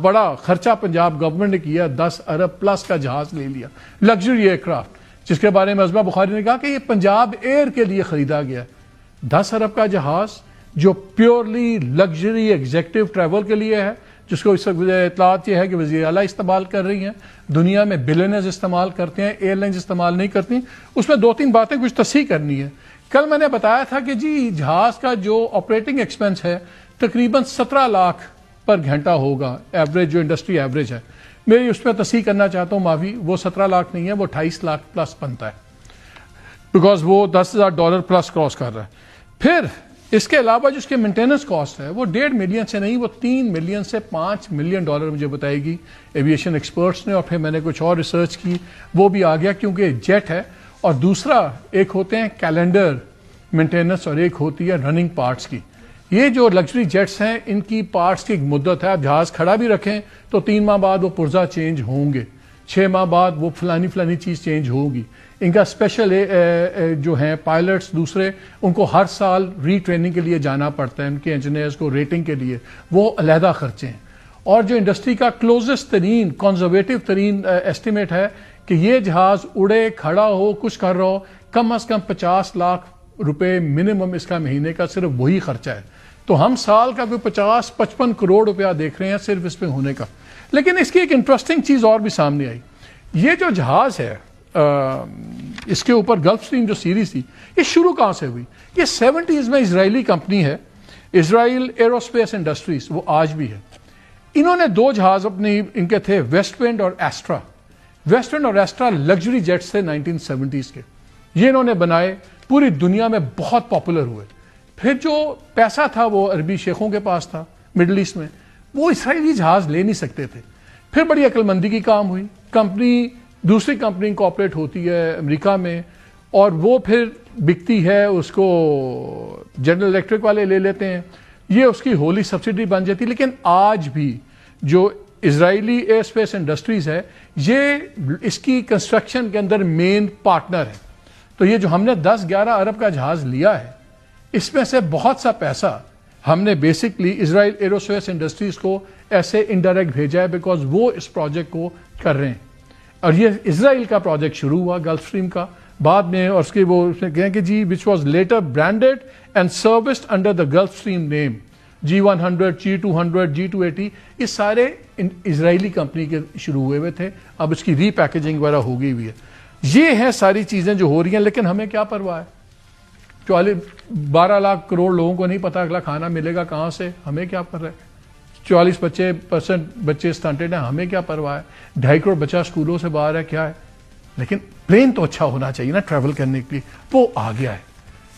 بڑا خرچہ پنجاب گورنمنٹ نے کیا, 10 ارب پلس کا جہاز لے لیا, لگژری ایئر کرافٹ, جس کے بارے میں عظمہ بخاری نے کہا کہ یہ پنجاب ایئر کے لیے خریدا گیا. 10 ارب کا جہاز جو پیورلی لگژری ایگزیکٹو ٹریول کے لیے ہے, جس کو اس وقت اطلاعات یہ ہے کہ وزیر اعلیٰ استعمال کر رہی ہیں, دنیا میں بلینئرز استعمال کرتے ہیں, ایئر لائنز استعمال نہیں کرتی. اس میں 2-3 باتیں کچھ تصحیح کرنی ہے. کل میں نے بتایا تھا کہ جی جہاز کا جو آپریٹنگ ایکسپنس ہے تقریباً 17 لاکھ پر گھنٹہ ہوگا, ایوریج جو انڈسٹری ایوریج ہے. میں اس میں تصحیح کرنا چاہتا ہوں معافی, وہ 17 لاکھ نہیں ہے, وہ 28 لاکھ پلس بنتا ہے, بیکاز وہ $10,000 پلس کراس کر رہا ہے. پھر اس کے علاوہ جو اس کے مینٹیننس کاسٹ ہے وہ 1.5 ملین سے نہیں, وہ 3 ملین سے 5 ملین ڈالر مجھے بتائے گی ایویشن ایکسپرٹس نے. اور پھر میں نے کچھ اور ریسرچ کی, وہ بھی آ گیا کیونکہ جیٹ ہے. اور دوسرا ایک ہوتے ہیں کیلنڈر مینٹیننس اور ایک ہوتی ہے رننگ پارٹس کی. یہ جو لگژری جیٹس ہیں ان کی پارٹس کی ایک مدت ہے, آپ جہاز کھڑا بھی رکھیں تو 3 ماہ بعد وہ پرزا چینج ہوں گے, 6 ماہ بعد وہ فلانی چیز چینج ہوگی. ان کا اسپیشل جو ہیں پائلٹس دوسرے, ان کو ہر سال ری ٹریننگ کے لیے جانا پڑتا ہے, ان کے انجینئرز کو ریٹنگ کے لیے, وہ علیحدہ خرچے ہیں. اور جو انڈسٹری کا کلوزسٹ ترین کنزرویٹو ترین ایسٹیمیٹ ہے کہ یہ جہاز اڑے کھڑا ہو کچھ کر رہا ہو, کم از کم 50 لاکھ روپے منیمم اس کا مہینے کا صرف وہی خرچہ ہے. تو ہم سال کا کوئی 50-55 کروڑ روپیہ دیکھ رہے ہیں صرف اس پہ ہونے کا. لیکن اس کی ایک انٹرسٹنگ چیز اور بھی سامنے آئی. یہ جو جہاز ہے اس کے اوپر گلف اسٹریم جو سیریز تھی, یہ شروع کہاں سے ہوئی؟ یہ 70s میں اسرائیلی کمپنی ہے, اسرائیل ایروسپیس انڈسٹریز, وہ آج بھی ہے. انہوں نے 2 جہاز اپنے ان کے تھے, ویسٹ ونڈ اور ایسٹرا. ویسٹ ونڈ اور ایسٹرا لگژری جیٹس تھے 1970s کے, یہ انہوں نے بنائے, پوری دنیا میں بہت پاپولر ہوئے. پھر جو پیسہ تھا وہ عربی شیخوں کے پاس تھا مڈل ایسٹ میں, وہ اسرائیلی جہاز لے نہیں سکتے تھے. پھر بڑی عقل مندی کی کام ہوئی, کمپنی دوسری کمپنی کوآپریٹ ہوتی ہے امریکہ میں, اور وہ پھر بکتی ہے, اس کو جنرل الیکٹرک والے لے لیتے ہیں, یہ اس کی ہولی سبسڈی بن جاتی. لیکن آج بھی جو اسرائیلی ایئر اسپیس انڈسٹریز ہے یہ اس کی کنسٹرکشن کے اندر مین پارٹنر ہے. تو یہ جو ہم نے 10-11 ارب کا جہاز لیا ہے, اس میں سے بہت سا پیسہ ہم نے بیسکلی اسرائیل ایروسپیس انڈسٹریز کو ایسے انڈائریکٹ بھیجا ہے, بیکاز وہ اس پروجیکٹ کو کر رہے ہیں. اور یہ اسرائیل کا پروجیکٹ شروع ہوا گلف اسٹریم کا بعد میں, اور اس کے وہ کہیں کہ جی which was later branded and serviced under the Gulfstream name, G100, G200, G280, یہ سارے اسرائیلی کمپنی کے شروع ہوئے تھے. اب اس کی ری پیکیجنگ وغیرہ ہو گئی ہوئی ہے. یہ ہیں ساری چیزیں جو ہو رہی ہیں, لیکن ہمیں کیا پرواہ ہے؟ 12 لاکھ کروڑ لوگوں کو نہیں پتا اگلا کھانا ملے گا کہاں سے, ہمیں کیا پر ہے؟ 40% بچے سٹنٹڈ ہیں, ہمیں کیا پرواہ ہے؟ 2.5 کروڑ بچہ اسکولوں سے باہر ہے, کیا ہے؟ لیکن پلین تو اچھا ہونا چاہیے نا ٹریول کرنے کے لیے, وہ آ گیا ہے.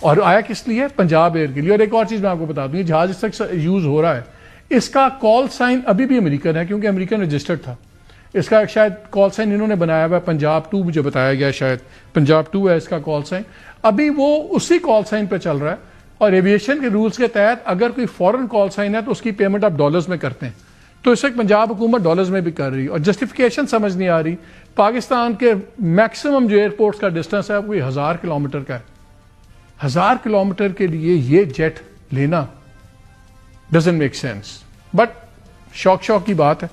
اور آیا کس لیے؟ پنجاب ایئر کے لیے. اور ایک اور چیز میں آپ کو بتا دوں, یہ جہاز اس تک یوز ہو رہا ہے, اس کا کال سائن ابھی بھی امریکن ہے, کیونکہ امریکن رجسٹرڈ تھا. اس کا شاید کال سائن انہوں نے بنایا ہوا ہے پنجاب 2, مجھے بتایا گیا شاید پنجاب 2 ہے اس کا کال سائن. ابھی وہ اسی کال سائن پہ چل رہا ہے, اور ایویشن کے رولز کے تحت اگر کوئی فورن کال سائن ہے تو اس کی پیمنٹ آپ ڈالرز میں کرتے ہیں. تو اس وقت پنجاب حکومت ڈالرز میں بھی کر رہی ہے, اور جسٹیفیکیشن سمجھ نہیں آ رہی. پاکستان کے میکسیمم جو ایئرپورٹس کا ڈسٹینس ہے کوئی 1000 کلومیٹر کا ہے. 1000 کلومیٹر کے لیے یہ جیٹ لینا ڈزنٹ میک سینس. بٹ شوق کی بات ہے.